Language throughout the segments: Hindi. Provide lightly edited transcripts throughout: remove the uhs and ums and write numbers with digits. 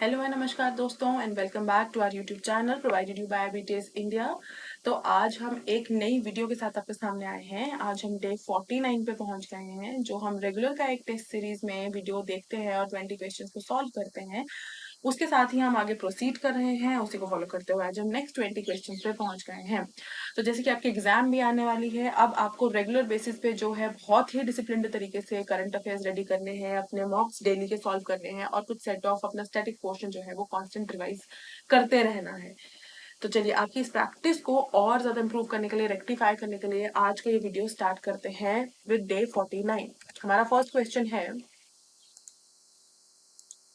हेलो एंड नमस्कार दोस्तों and welcome back to our YouTube channel provided you by BTS India. तो आज हम एक नई वीडियो के साथ आपके सामने आए हैं। आज हम डे 49 पे पहुंच गए हैं, जो हम रेगुलर का एक टेस्ट सीरीज में वीडियो देखते हैं और 20 क्वेश्चंस को सॉल्व करते हैं। उसके साथ ही हम आगे प्रोसीड कर रहे हैं, उसी को फॉलो करते हुए आज हम नेक्स्ट 20 क्वेश्चंस पे पहुंच गए हैं। तो जैसे कि आपकी एग्जाम भी आने वाली है, अब आपको रेगुलर बेसिस पे जो है बहुत ही डिसिप्लिन्ड तरीके से करंट अफेयर्स रेडी करने हैं, अपने मॉक्स डेली के सॉल्व करने हैं और कुछ सेट ऑफ अपना स्टैटिक पोर्शन जो है वो कांस्टेंट रिवाइज करते रहना है। तो चलिए आपकी इस प्रैक्टिस को और ज्यादा इंप्रूव करने के लिए, रेक्टिफाई करने के लिए आज का ये वीडियो स्टार्ट करते हैं विद डे 49। हमारा फर्स्ट क्वेश्चन है,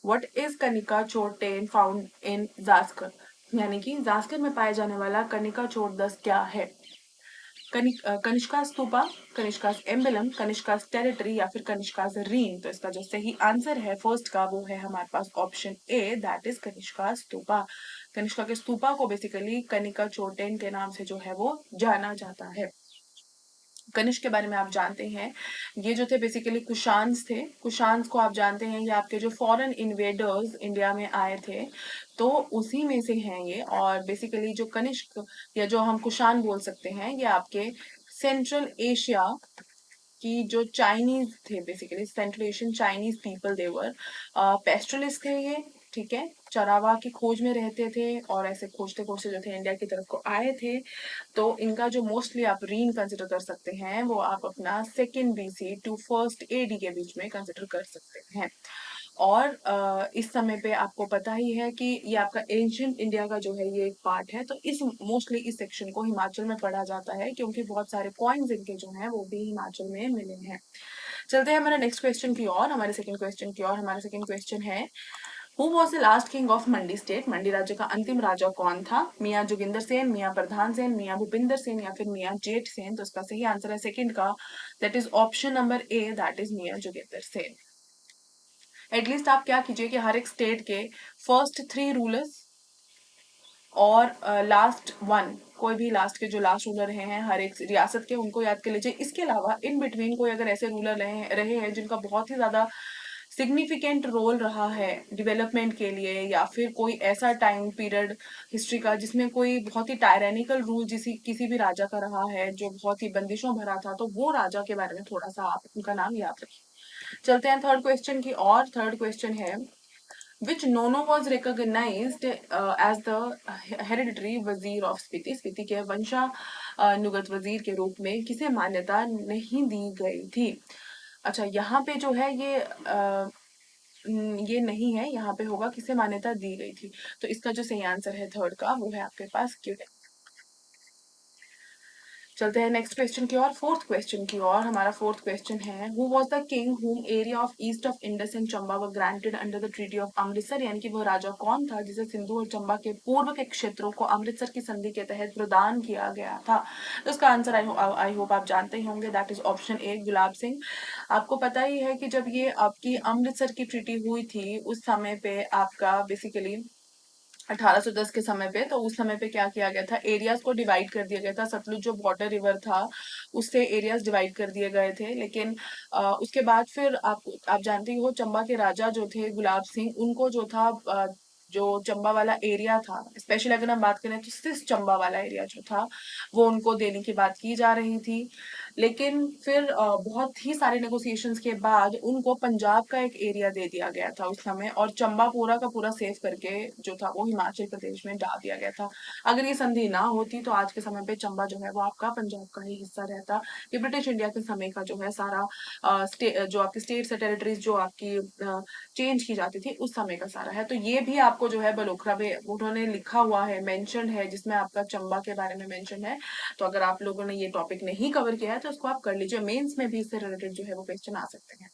what is Kanika Chorten found in Zanskar? यानी कि जास्कर में पाया जाने वाला कनिका चोट 10 क्या है? कनिष्का स्तूपा, कनिष्का एम्बलम, कनिष्का टेरिटरी या फिर कनिष्का रीन। तो इसका जो सही आंसर है फर्स्ट का वो है हमारे पास option A, that is Kanishka stupa. Kanishka के स्तूपा को बेसिकली कनिका चोटेन के नाम से जो है वो जाना जाता है। कनिष्क के बारे में आप जानते हैं, ये जो थे बेसिकली कुशान्स थे। कुशान्स को आप जानते हैं, ये आपके जो फॉरेन इन्वेडर्स इंडिया में आए थे, तो उसी में से हैं ये। और बेसिकली जो कनिष्क या जो हम कुशान बोल सकते हैं, ये आपके सेंट्रल एशिया कि जो चाइनीज थे, basically central Asian Chinese people they were pastoralist थे ये। ठीक है, चरावा की खोज में रहते थे और ऐसे खोजते खोजते जो थे इंडिया की तरफ को आए थे। तो इनका जो मोस्टली आप रीन कंसिडर कर सकते हैं, वो आप अपना second BC to first AD के बीच में कंसिडर कर सकते हैं। और इस समय पे आपको पता ही है कि ये आपका एंशियंट इंडिया का जो है ये एक पार्ट है। तो इस मोस्टली इस सेक्शन को हिमाचल में पढ़ा जाता है, क्योंकि बहुत सारे कॉइन्स इनके जो हैं वो भी हिमाचल में मिले हैं। चलते हैं हमारे नेक्स्ट क्वेश्चन की ओर, हमारे सेकंड क्वेश्चन की ओर। हमारा सेकंड क्वेश्चन है, who was the last king of Mandi state? Mandi राज्य का अंतिम राजा कौन था? मियाँ जोगिंदर सेन, मियाँ प्रधान सेन, मियाँ भूपिंदर सेन या फिर मियाँ जेठ सेन? तो इसका सही आंसर है सेकंड का, that is option number A, that is मियाँ जोगिंदर सेन। एटलीस्ट आप क्या कीजिए कि हर एक स्टेट के फर्स्ट 3 रूलर्स और लास्ट वन, कोई भी लास्ट के जो लास्ट रूलर रहे हैं हर एक रियासत के, उनको याद कर लीजिए। इसके अलावा इन बिटवीन कोई अगर ऐसे रूलर रहे हैं जिनका बहुत ही ज्यादा सिग्निफिकेंट रोल रहा है डेवलपमेंट के लिए, या फिर कोई ऐसा टाइम पीरियड हिस्ट्री का जिसमें कोई बहुत ही टायरेनिकल रूल जिसी किसी भी राजा का रहा है, जो बहुत ही बंदिशों भरा था, तो वो राजा के बारे में थोड़ा सा आप उनका नाम याद रखिए। चलते हैं थर्ड क्वेश्चन की और। थर्ड क्वेश्चन है, which Nono was recognized as the hereditary वजीर ऑफ स्पीति? स्पीति के वंशानुगत वजीर के रूप में किसे मान्यता नहीं दी गई थी? अच्छा, यहाँ पे जो है ये नहीं है, यहाँ पे होगा किसे मान्यता दी गई थी। तो इसका जो सही आंसर है थर्ड का, वो है आपके पास क्यूट। चलते हैं नेक्स्ट क्वेश्चन की ओर, फोर्थ क्वेश्चन की ओर। हमारा फोर्थ क्वेश्चन है, हु वाज द किंग हुम area of east of Indus and Chamba were granted under the treaty of Amritsar? यानी कि वो राजा कौन था जिसे सिंधु और चंबा के पूर्व के क्षेत्रों को अमृतसर की संधि के तहत प्रदान किया गया था? तो इसका आंसर आई होप आप जानते ही होंगे, दैट इज ऑप्शन ए, गुलाब सिंह। आपको पता ही है कि जब ये आपकी अमृतसर की ट्रीटी हुई थी, उस समय पे आपका बेसिकली 1810 के समय पे, तो उस समय पे क्या किया गया था, एरियाज को डिवाइड कर दिया गया था। सतलुज जो बॉर्डर रिवर था, उससे एरियाज डिवाइड कर दिए गए थे। लेकिन उसके बाद फिर आप जानते ही हो, चंबा के राजा जो थे गुलाब सिंह, उनको जो था जो चंबा वाला एरिया था, स्पेशली अगर हम बात करें तो सिर्फ चंबा वाला एरिया जो था, वो उनको देने की बात की जा रही थी। लेकिन फिर बहुत ही सारे नेगोशिएशंस के बाद उनको पंजाब का एक एरिया दे दिया गया था उस समय, और चंबा पूरा का पूरा सेव करके जो था वो हिमाचल प्रदेश में डाल दिया गया था। अगर ये संधि ना होती तो आज के समय पे चंबा जो है वो आपका पंजाब का ही हिस्सा रहता। ये ब्रिटिश इंडिया के समय का जो है सारा जो आपकी स्टेट्स या टेरिटरीज जो आपकी चेंज की जाती थी, उस समय का सारा है। तो ये भी आपको जो है बलोखरा में उन्होंने लिखा हुआ है, मेंशन है, जिसमें आपका चंबा के बारे में मेंशन है। तो अगर आप लोगों ने ये टॉपिक नहीं कवर किया है तो उसको आप कर लीजिए, मेंस में भी इससे रिलेटेड जो है वो क्वेश्चन आ सकते हैं।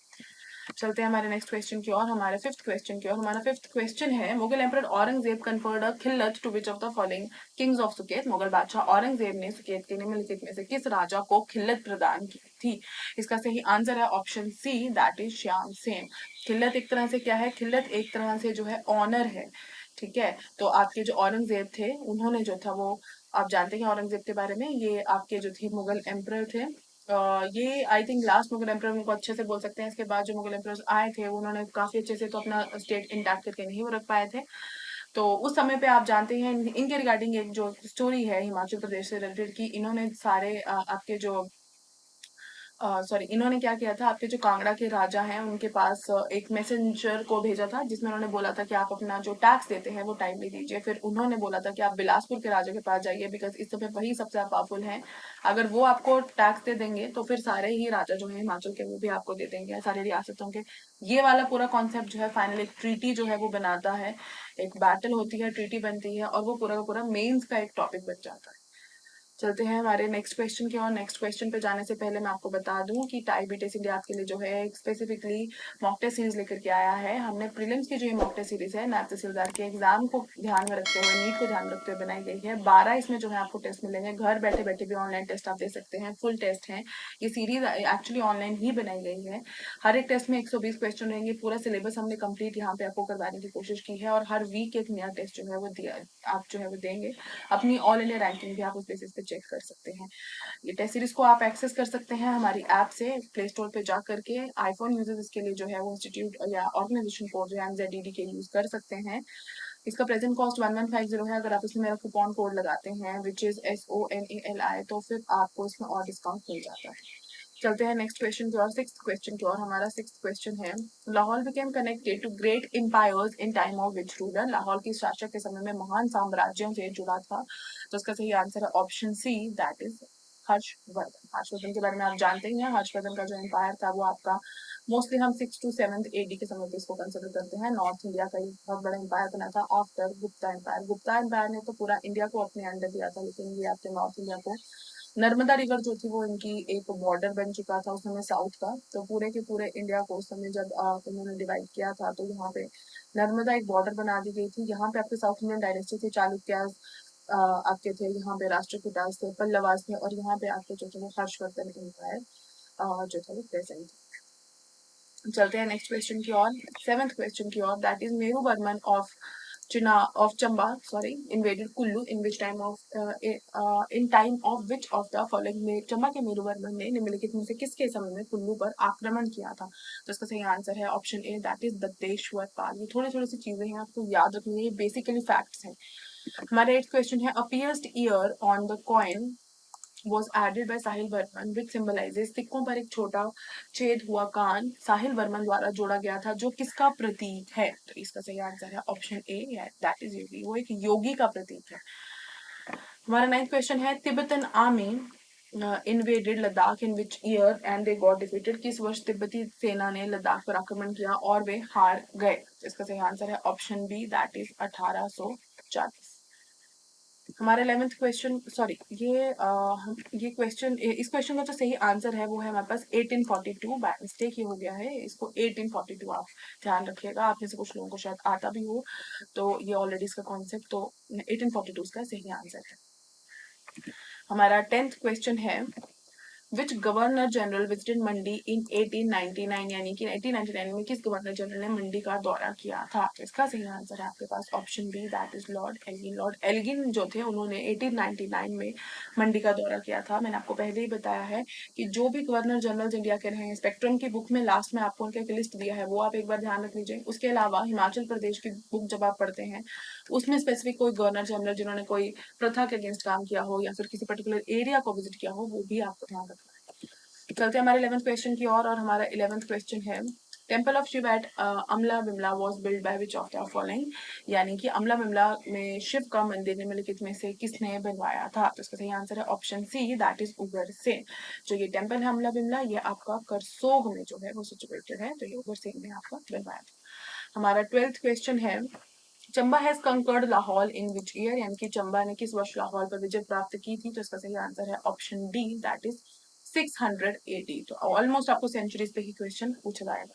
चलते हैं हमारे नेक्स्ट क्वेश्चन की ओर, हमारे फिफ्थ क्वेश्चन की ओर। हमारा फिफ्थ क्वेश्चन है, Mughal emperor Aurangzeb conferred a khillat to which of the following kings of Suket? Mughal बादशाह औरंगजेब ने सुकेत के निम्नलिखित में से किस राजा को खिल्लत प्रदान की थी? इसका सही आंसर है option C, that is Shyam Sen. खिल्लत एक तरह से क्या है, खिल्लत एक तरह से जो है ऑनर है। ठीक है, तो आपके जो औरंगजेब थे, उन्होंने जो था वो, आप जानते हैं औरंगजेब के बारे में, ये आपके जो थे मुगल एम्परर थे, ये I think last Mughal emperor उनको अच्छे से बोल सकते हैं। इसके बाद जो मुगल एम्परर्स आए थे उन्होंने काफी अच्छे से तो अपना स्टेट इंटैक्ट करके नहीं वो रख पाए थे। तो उस समय पे आप जानते हैं इनके रिगार्डिंग एक जो स्टोरी है हिमाचल प्रदेश से रिलेटेड की इन्होंने सारे आपके जो सॉरी इन्होंने क्या किया था, आपके जो कांगड़ा के राजा हैं उनके पास एक मैसेंजर को भेजा था जिसमें उन्होंने बोला था कि आप अपना जो टैक्स देते हैं वो टाइमली दीजिए। फिर उन्होंने बोला था कि आप बिलासपुर के राजा के पास जाइए बिकॉज इस समय वही सबसे पावरफुल हैं। अगर वो आपको टैक्स दे देंगे तो फिर सारे ही राजा जो है हिमाचल के वो भी आपको दे देंगे, सारी रियासतों के। ये वाला पूरा कॉन्सेप्ट जो है फाइनल एक ट्रीटी जो है वो बनाता है, एक बैटल होती है, ट्रीटी बनती है और वो पूरा का पूरा मेंस का एक टॉपिक बन जाता है। चलते हैं हमारे नेक्स्ट क्वेश्चन की ओर। नेक्स्ट क्वेश्चन पे जाने से पहले मैं आपको बता दूं कि टाई बीटेस इंडिया आपके लिए जो है स्पेसिफिकली मॉक टेस्ट सीरीज लेकर के आया है। हमने प्रीलिम्स की जो ये मॉक टेस्ट सीरीज है नायब तहसीलदार के एग्जाम को ध्यान में रखते हुए, नीट को ध्यान में रखते हुए बनाई गई है। 12 इसमें जो है आपको टेस्ट मिलेंगे, घर बैठे बैठे भी ऑनलाइन टेस्ट आप दे सकते हैं, फुल टेस्ट है। ये सीरीज एक्चुअली ऑनलाइन ही बनाई गई है। हर एक टेस्ट में 120 क्वेश्चन रहेंगे। पूरा सिलेबस हमने कंप्लीट यहाँ पे आपको करवाने की कोशिश की है और हर वीक एक नया टेस्ट जो है वो दिया आप जो है वो देंगे। अपनी ऑल इंडिया रैंकिंग भी आप उस बेसिस पे चेक कर सकते हैं। ये टेस्ट सीरीज को आप एक्सेस कर सकते हैं हमारी ऐप से प्ले स्टोर पे जा करके। आईफोन यूजर्स इसके लिए जो है वो इंस्टीट्यूट या ऑर्गेनाइजेशन कोड जो है MZDD के यूज कर सकते हैं। इसका प्रेजेंट कॉस्ट 1150 है। अगर आप इसमें मेरा कूपन कोड लगाते हैं विच इज SONALI तो फिर आपको इसमें और डिस्काउंट मिल जाता है। चलते हैं नेक्स्ट क्वेश्चन की ओर, सिक्स्थ क्वेश्चन की ओर। हमारा सिक्स्थ क्वेश्चन है, Lahaul became connected to great empires in time of which ruler. Lahaul की शासक के समय में महान साम्राज्यों से जुड़ा था। तो इसका सही आंसर है option C, that is Harshvardhan. Harshvardhan के बारे में आप जानते ही हैं। हर्षवर्धन का जो एम्पायर था वो आपका मोस्टली हम 6 to 7 AD के समय पे इसको कंसिडर करते हैं। नॉर्थ इंडिया का एक बहुत बड़ा एम्पायर बना था after Gupta empire. Gupta empire ने तो पूरा इंडिया को अपने अंडर दिया था, लेकिन ये आपके नॉर्थ इंडिया को, नर्मदा रिवर जो थी वो इनकी एक बॉर्डर बन चुका था उस समय साउथ का। तो पूरे के पूरे इंडिया को उस समय जब उन्होंने डिवाइड किया था तो यहाँ पे नर्मदा एक बॉर्डर बना दी गई थी। यहाँ पे आपके साउथ इंडियन डायनेस्टी थे, चालुक्यास आपके थे, यहाँ पे राष्ट्रकूटास थे, पल्लवास थे और यहाँ पे आपके जो थे वो हर्षवर्धन एम्पायर जो था वो प्रेजेंट थे। चलते हैं नेक्स्ट क्वेश्चन की ओर, सेवेंथ क्वेश्चन की ओर। That is Meru Varman of China of Chamba, sorry, invaded Kullu in which time of in time of which of the following में चंबा के मेरुवर्मन ने निम्नलिखित में से किसके समय में कुल्लू पर आक्रमण किया था। तो इसका सही आंसर है option A, that is Datteshwar Pal. ये थोड़ी थोड़ी सी चीजें हैं आपको याद रखनी है, ये बेसिकली फैक्ट्स हैं। हमारा एट क्वेश्चन है, appears year on the coin was added by Sahil Varman which symbolizes, सिक्कों पर एक छोटा छेद हुआ कान साहिल वर्मन द्वारा जोड़ा गया था जो किसका प्रतीक है। तो इसका सही आंसर है ऑप्शन ए, दैट इज योगी। वो एक योगी का प्रतीक है। हमारा नाइन्थ क्वेश्चन है, Tibetan army invaded Ladakh in which year and they got defeated. किस वर्ष तिब्बती सेना ने लद्दाख पर आक्रमण किया और वे हार गए। इसका सही आंसर है ऑप्शन बी, दैट इज 1840। हमारा 11th क्वेश्चन, सॉरी ये क्वेश्चन, इस क्वेश्चन का जो सही आंसर है वो है हमारे पास 1842। बाय मिस्टेक ये हो गया है, इसको 1842 आप ध्यान रखिएगा। आप में से कुछ लोगों को शायद आता भी हो, तो ये ऑलरेडी इसका कॉन्सेप्ट, तो 1842 इसका सही आंसर है। हमारा 10th क्वेश्चन है, विच गवर्नर जनरल विजिटेड मंडी इन 1899, यानी कि 1899 में किस गवर्नर जनरल ने मंडी का दौरा किया था। तो इसका सही आंसर है आपके पास option B, that is Lord Elgin. Lord Elgin जो थे उन्होंने 1899 में मंडी का दौरा किया था। मैंने आपको पहले ही बताया है कि जो भी गवर्नर जनरल इंडिया के रहे हैं, स्पेक्ट्रम की बुक में लास्ट में आपको उनका एक लिस्ट दिया है, वो आप एक बार ध्यान रख लीजिए। उसके अलावा हिमाचल प्रदेश की बुक जब आप पढ़ते हैं उसमें स्पेसिफिक कोई गवर्नर जनरल जिन्होंने कोई प्रथा के अगेंस्ट काम किया हो या फिर किसी पर्टिकुलर एरिया को विजिट किया हो, वो भी आपको ध्यान रखना है। चलते हैं हमारे 11th क्वेश्चन की ओर और हमारा 11th क्वेश्चन है, temple of Shiv at Amla Bimla was build by which of the following. यानी कि अमला बिमला में शिव का मंदिर निम्नलिखित में से किसने बनवाया था। तो इसका सही आंसर है option C, that is Ugrasen. जो ये टेम्पल है अमला बिमला, ये आपका करसोग में जो है वो सिचुएटेड है, तो ये उग्रसेन में आपका बनवाया था। हमारा 12th क्वेश्चन है, Chamba has conquered Lahaul in which year. यानी कि चंबा ने किस वर्ष लाहौल पर विजय प्राप्त की थी। तो इसका सही आंसर है ऑप्शन डी, दैट इज 680। तो ऑलमोस्ट आपको सेंचुरीज पे ही क्वेश्चन पूछा जाएगा।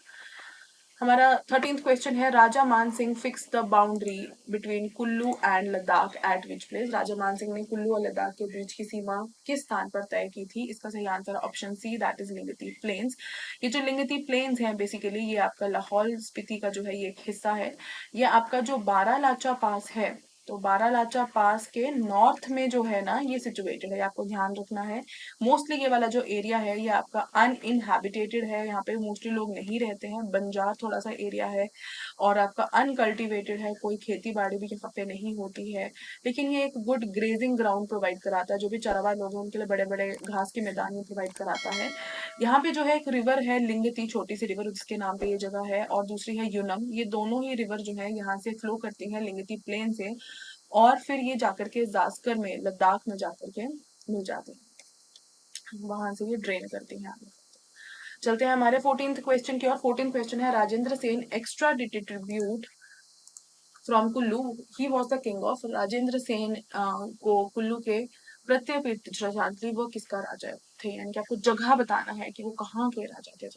हमारा 13th क्वेश्चन है, Raja Man Singh fix the boundary between Kullu and Ladakh at which place. Raja Man Singh ने कुल्लू और लद्दाख के बीच की सीमा किस स्थान पर तय की थी। इसका सही आंसर है option C, that is Lingti plains. ये जो लिंगती प्लेन्स हैं बेसिकली ये आपका लाहौल स्पीति का जो है ये एक हिस्सा है। ये आपका जो बारालाचा पास है, तो बारालाचा पास के नॉर्थ में जो है ना ये सिचुएटेड है, आपको ध्यान रखना है। मोस्टली ये वाला जो एरिया है ये आपका अनइनहैबिटेटेड है, यहाँ पे मोस्टली लोग नहीं रहते हैं, बंजार थोड़ा सा एरिया है और आपका अनकल्टिवेटेड है, कोई खेती बाड़ी भी यहाँ पे नहीं होती है। लेकिन ये एक गुड ग्रेजिंग ग्राउंड प्रोवाइड कराता है, जो भी चरवा लोग हैं उनके लिए बड़े बड़े घास के मैदान में प्रोवाइड कराता है। यहाँ पे जो है एक रिवर है लिंगती, छोटी सी रिवर जिसके नाम पे ये जगह है, और दूसरी है यूनम। ये दोनों ही रिवर जो है यहाँ से फ्लो करती हैं लिंगती प्लेन से, और फिर ये जाकर के जास्कर में, लद्दाख में जाकर के मिल जाते हैं, वहां से ये ड्रेन करती हैं। चलते हैं हमारे 14th क्वेश्चन की और। 14th क्वेश्चन है, Rajendra Sen extra tribute from Kullu, he was the king of. Rajendra Sen को कुल्लू के प्रत्यय श्रद्धांजलि वो किसका राजा थे, यानी कि आपको जगह बताना है कि वो कहाँ के राजा थे।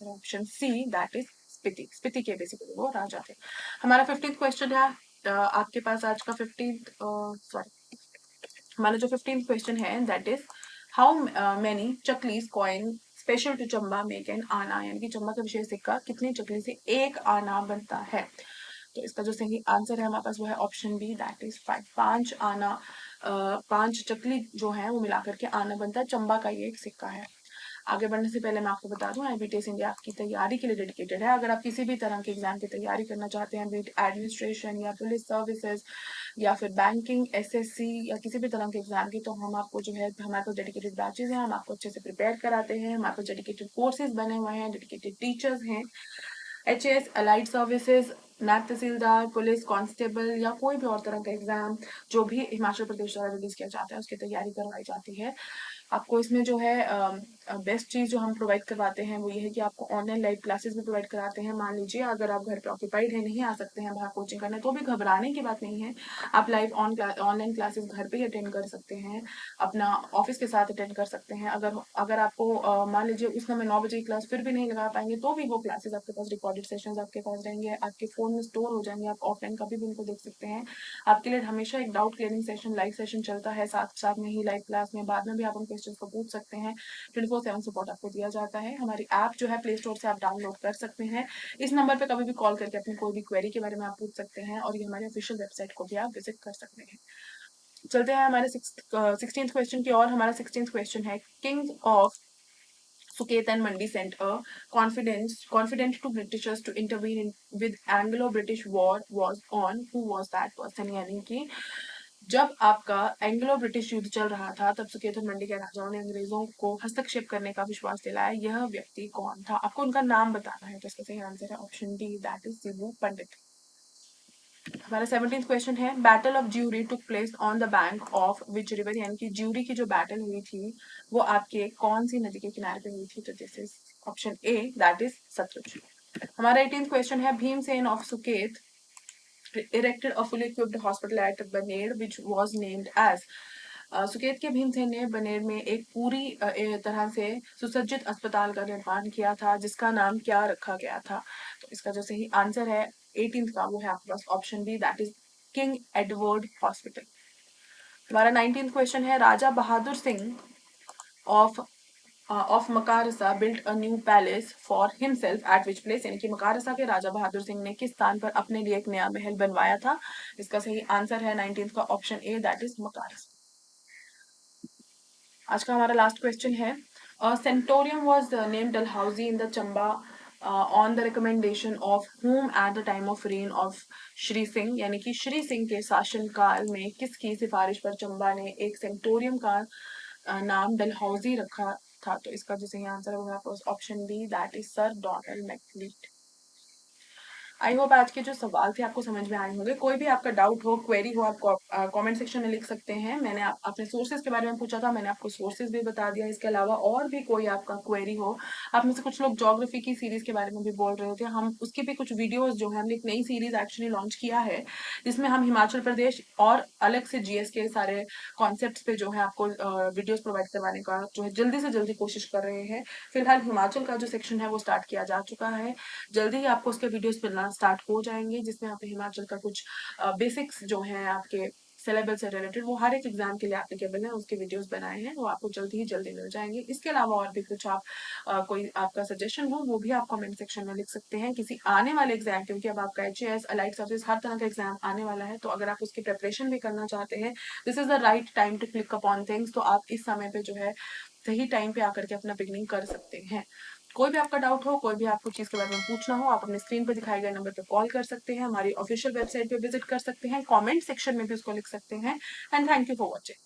Option C that is Spiti, Spiti के बेसिकली वो राजा थे। हमारा 15th क्वेश्चन है आपके पास आज का 15th सॉरी हमारा जो 15th क्वेश्चन है that is how many chaklis coin special to Chamba make an anna, यानी कि चंबा का विशेष सिक्का कितनी चकली से एक आना बनता है। तो इसका जो सही आंसर है हमारे पास वो है ऑप्शन बी दैट इज 5। 5 आना 5 चकली जो है वो मिलाकर के आना बनता है, चंबा का ये एक सिक्का है। आगे बढ़ने से पहले मैं आपको बता दूं IBTS इंडिया आपकी तैयारी के लिए डेडिकेटेड है। अगर आप किसी भी तरह के एग्जाम की तैयारी करना चाहते हैं, बीट एडमिनिस्ट्रेशन या पुलिस सर्विसेज या फिर बैंकिंग, SSC या किसी भी तरह के एग्जाम की, तो हम आपको जो है हमारे पास डेडिकेटेड बैचेज हैं, हम आपको अच्छे से प्रिपेयर कराते हैं, हमारे पास डेडिकेटेड कोर्सेज बने हुए हैं, डेडिकेटेड टीचर्स हैं। HAS अलाइड सर्विसेज, नायब तहसीलदार, पुलिस कांस्टेबल या कोई भी और तरह का एग्जाम जो भी हिमाचल प्रदेश द्वारा रिलीज किया जाता है उसकी तैयारी करवाई जाती है। आपको इसमें जो है बेस्ट चीज जो हम प्रोवाइड करवाते हैं वो ये है कि आपको ऑनलाइन लाइव क्लासेस भी प्रोवाइड कराते हैं। मान लीजिए अगर आप घर पे ऑक्यूपाइड है, नहीं आ सकते हैं बाहर कोचिंग करने, तो भी घबराने की बात नहीं है, आप लाइव ऑनलाइन क्लासेस घर पे ही अटेंड कर सकते हैं, अपना ऑफिस के साथ अटेंड कर सकते हैं। अगर अगर आपको मान लीजिए उस समय 9 बजे की क्लास फिर भी नहीं लगा पाएंगे, तो भी वो क्लासेस आपके पास रिकॉर्डेड सेशंस आपके पास रहेंगे, आपके फोन में स्टोर हो जाएंगे, आप ऑफलाइन कभी भी उनको देख सकते हैं। आपके लिए हमेशा एक doubt clearing session, live session चलता है साथ साथ में ही लाइव क्लास में, बाद में भी आप उन क्वेश्चन को पूछ सकते हैं। 24/7 सपोर्ट आपको दिया जाता है। हमारी ऐप जो है प्ले स्टोर से आप डाउनलोड कर सकते हैं। इस नंबर पे कभी भी कॉल करके अपनी कोई भी क्वेरी के बारे में आप पूछ सकते हैं, और ये हमारे ऑफिशियल वेबसाइट को भी आप विजिट कर सकते हैं। चलते हैं हमारे 16th क्वेश्चन की और। हमारा 16th क्वेश्चन है, Kings of Suket and Mandi sent a confident to Britishers to intervene with Anglo-British war was on. Who was that person? यानी कि जब आपका एंग्लो ब्रिटिश युद्ध चल रहा था तब सुकेत और मंडी के राजाओं ने अंग्रेजों को हस्तक्षेप करने का विश्वास दिलाया। यह व्यक्ति कौन था? आपको उनका नाम बताना है। तो इसका सही आंसर है option D that is Sibu Pandit. हमारा 17th क्वेश्चन है, battle of Jhuri took place on the bank of which river, यानी कि ज्यूरी की जो बैटल हुई थी वो आपके कौन सी नदी के किनारे पे हुई थी? तो this is option A that is Sutlej. हमारा 18th क्वेश्चन है, Bhimsen of Suket erected a fully equipped hospital at Baner which was named as। Suket के भीमसेन ने बनेर में एक पूरी तरह से सुसज्जित अस्पताल का निर्माण किया था, जिसका नाम क्या रखा गया था? तो इसका जो सही आंसर है 18th का वो है आपके पास option B that is king Edward hospital. हमारा 19th क्वेश्चन है, Raja Bahadur Singh of Makarsa built a new palace for himself at which place, यानी कि मकारसा के राजा बहादुर सिंह ने किस स्थान पर अपने लिए एक नया महल बनवाया था? इसका सही आंसर है 19th का option A that is Makarsa. आज का हमारा लास्ट क्वेश्चन है, sanatorium was named Dalhousie in the Chamba on the recommendation of whom at the time of reign of Shri Singh, यानी कि श्री सिंह के शासन काल में किसकी सिफारिश पर चंबा ने एक सेंटोरियम का नाम डलहौजी रखा था? तो इसका जो सही आंसर है वो है option B that is sir Donald McLeod. I hope आज के जो सवाल थे आपको समझ में आए होंगे। कोई भी आपका डाउट हो, क्वेरी हो, आप कमेंट सेक्शन में लिख सकते हैं। मैंने अपने सोर्सेज के बारे में पूछा था, मैंने आपको सोर्सेज भी बता दिया। इसके अलावा और भी कोई आपका क्वेरी हो, आप में से कुछ लोग ज्योग्राफी की सीरीज के बारे में भी बोल रहे थे, हम उसकी भी कुछ वीडियोज जो है हमने एक नई सीरीज एक्चुअली लॉन्च किया है, जिसमें हम हिमाचल प्रदेश और अलग से GS के सारे कॉन्सेप्ट पे जो है आपको वीडियोज प्रोवाइड करवाने का जो है जल्दी से जल्दी कोशिश कर रहे हैं। फिलहाल हिमाचल का जो सेक्शन है वो स्टार्ट किया जा चुका है, जल्दी ही आपको उसके वीडियोस मिलना स्टार्ट हो जाएंगे, जिसमें आप हिमाचल का कुछ बेसिक्स जो हैं आपके सिलेबस से रिलेटेड, वो हर एक एग्जाम के लिए एप्लीकेबल है, उसके वीडियोस बनाए हैं, वो आपको जल्दी ही जल्दी मिल जाएंगे। इसके अलावा और भी कुछ आप कोई आपका सजेशन हो वो भी आप कमेंट सेक्शन में लिख सकते हैं किसी आने वाले एग्जाम, क्योंकि अब आपका HAS अलाइड सर्विस हर तरह का एग्जाम आने वाला है, तो अगर आप उसकी प्रिपरेशन भी करना चाहते हैं, this is the right time to click upon things. तो आप इस समय पे जो है सही टाइम पे आकर के अपना बिगनिंग कर सकते हैं। कोई भी आपका डाउट हो, कोई भी आपको चीज के बारे में पूछना हो, आप अपने स्क्रीन पर दिखाए गए नंबर पे कॉल कर सकते हैं, हमारी ऑफिशियल वेबसाइट पे विजिट कर सकते हैं, कमेंट सेक्शन में भी उसको लिख सकते हैं। And thank you for watching.